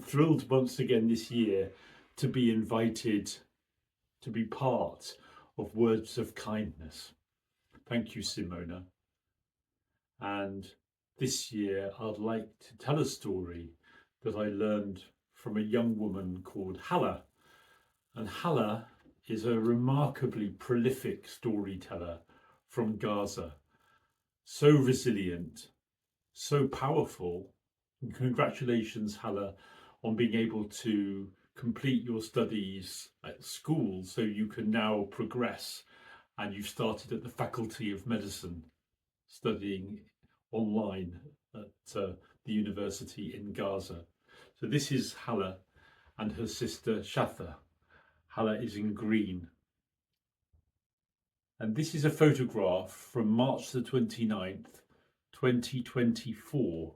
thrilled once again this year to be invited to be part of Words of Kindness. Thank you, Simona. And this year I'd like to tell a story that I learned from a young woman called Hala. And Hala is a remarkably prolific storyteller from Gaza. So resilient, so powerful. And congratulations, Hala, on being able to complete your studies at school so you can now progress. And you've started at the Faculty of Medicine, studying online at the university in Gaza. So this is Hala and her sister Shatha. Hala is in green. And this is a photograph from March the 29th, 2024,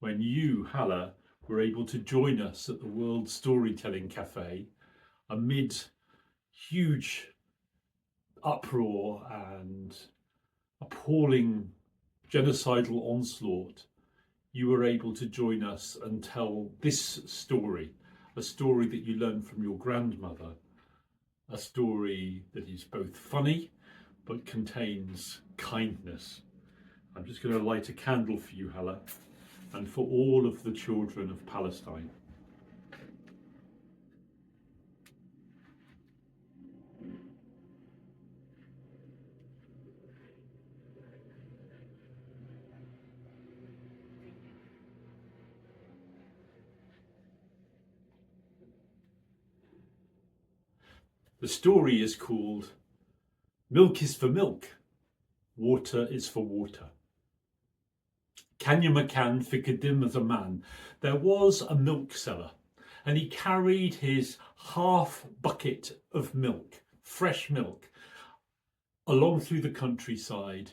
when you, Hala, were able to join us at the World Storytelling Cafe amid huge uproar and appalling genocidal onslaught. You were able to join us and tell this story, a story that you learned from your grandmother, a story that is both funny but contains kindness. I'm just going to light a candle for you, Hala, and for all of the children of Palestine. The story is called Milk is for Milk, Water is for Water. Kanya McCann figured him as a man. There was a milk seller, and he carried his half bucket of milk, fresh milk, along through the countryside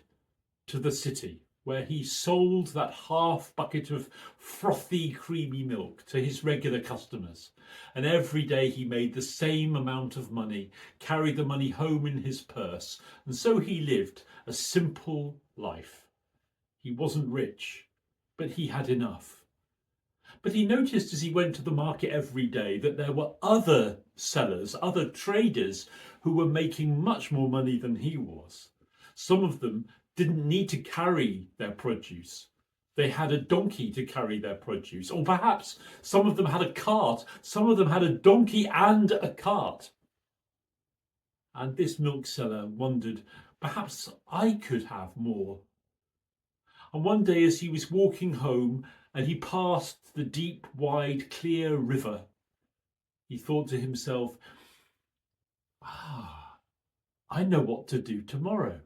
to the city, where he sold that half bucket of frothy, creamy milk to his regular customers. And every day he made the same amount of money, carried the money home in his purse, and so he lived a simple life. He wasn't rich, but he had enough. But he noticed as he went to the market every day that there were other sellers, other traders who were making much more money than he was. Some of them didn't need to carry their produce. They had a donkey to carry their produce. Or perhaps some of them had a cart. Some of them had a donkey and a cart. And this milk seller wondered, perhaps I could have more. And one day as he was walking home and he passed the deep, wide, clear river, he thought to himself, I know what to do tomorrow.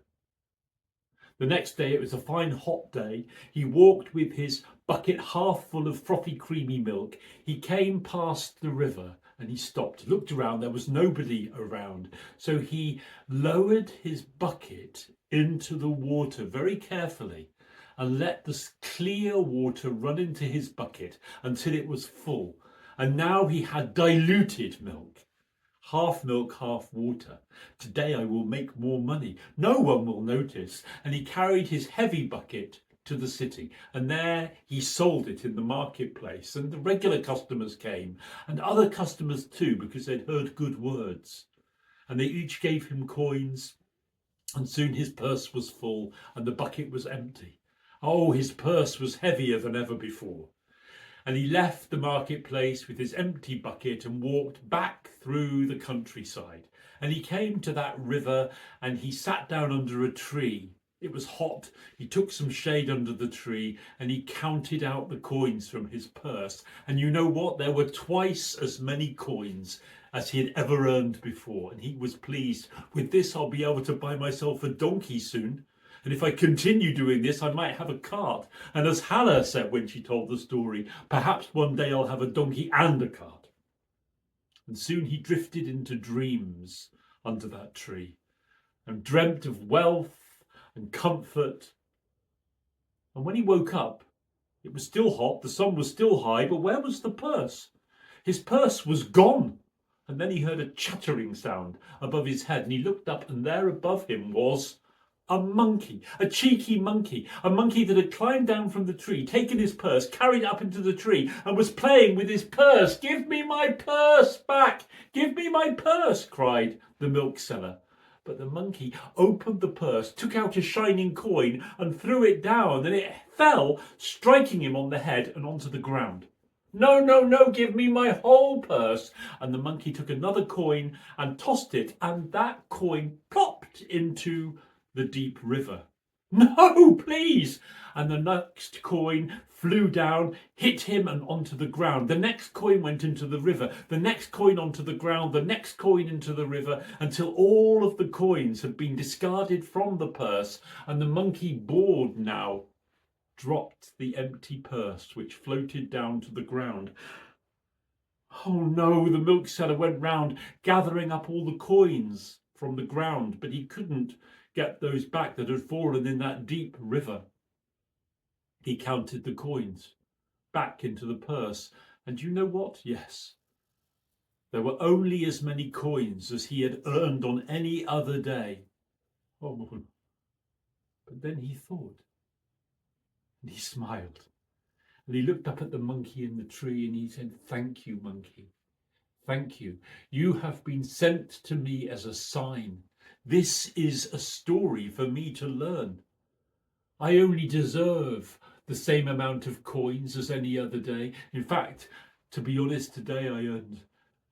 The next day, it was a fine hot day. He walked with his bucket half full of frothy, creamy milk. He came past the river and he stopped, looked around. There was nobody around. So he lowered his bucket into the water very carefully and let the clear water run into his bucket until it was full. And now he had diluted milk. Half milk, half water. Today I will make more money. No one will notice. And he carried his heavy bucket to the city. And there he sold it in the marketplace. And the regular customers came. And other customers too, because they'd heard good words. And they each gave him coins. And soon his purse was full and the bucket was empty. Oh, his purse was heavier than ever before. And he left the marketplace with his empty bucket and walked back through the countryside. And he came to that river and he sat down under a tree. It was hot. He took some shade under the tree and he counted out the coins from his purse. And you know what? There were twice as many coins as he had ever earned before. And he was pleased. With this, I'll be able to buy myself a donkey soon. And if I continue doing this, I might have a cart. And as Hala said when she told the story, perhaps one day I'll have a donkey and a cart. And soon he drifted into dreams under that tree and dreamt of wealth and comfort. And when he woke up, it was still hot, the sun was still high, but where was the purse? His purse was gone. And then he heard a chattering sound above his head and he looked up and there above him was A monkey, a cheeky monkey, a monkey that had climbed down from the tree, taken his purse, carried it up into the tree, and was playing with his purse. "Give me my purse back! Give me my purse!" cried the milk seller. But the monkey opened the purse, took out a shining coin, and threw it down, and it fell, striking him on the head and onto the ground. "No, no, no, give me my whole purse." And the monkey took another coin and tossed it, and that coin plopped into the deep river. "No, please!" And the next coin flew down, hit him and onto the ground. The next coin went into the river, the next coin onto the ground, the next coin into the river, until all of the coins had been discarded from the purse, and the monkey, bored now, dropped the empty purse, which floated down to the ground. Oh no, the milk seller went round gathering up all the coins from the ground, but he couldn't get those back that had fallen in that deep river. He counted the coins back into the purse, and you know what? Yes, there were only as many coins as he had earned on any other day. Oh, but then he thought, and he smiled, and he looked up at the monkey in the tree, and he said, "Thank you, monkey. Thank you. You have been sent to me as a sign. This is a story for me to learn. I only deserve the same amount of coins as any other day. In fact, to be honest, today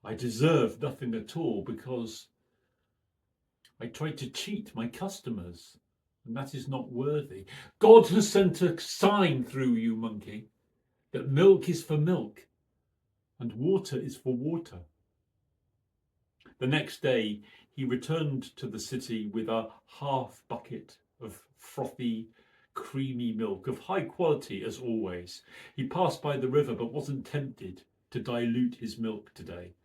I deserve nothing at all because I tried to cheat my customers, and that is not worthy. God has sent a sign through you, monkey, that milk is for milk and water is for water." The next day he returned to the city with a half bucket of frothy, creamy milk of high quality as always. He passed by the river but wasn't tempted to dilute his milk today.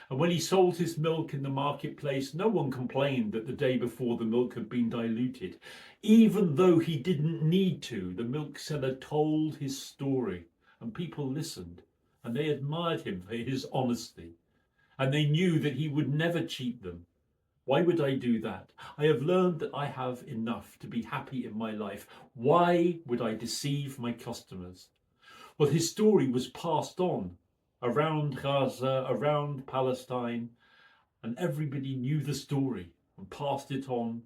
And when he sold his milk in the marketplace, no one complained that the day before the milk had been diluted. Even though he didn't need to, the milk seller told his story and people listened, and they admired him for his honesty. And they knew that he would never cheat them. Why would I do that? I have learned that I have enough to be happy in my life. Why would I deceive my customers? Well, his story was passed on around Gaza, around Palestine, and everybody knew the story and passed it on.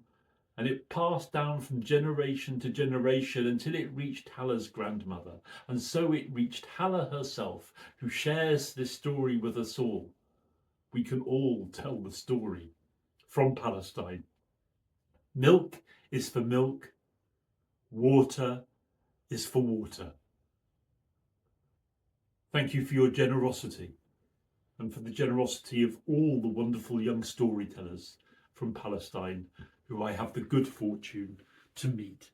And it passed down from generation to generation until it reached Hala's grandmother. And so it reached Hala herself, who shares this story with us all. We can all tell the story from Palestine. Milk is for milk, water is for water. Thank you for your generosity and for the generosity of all the wonderful young storytellers from Palestine who I have the good fortune to meet.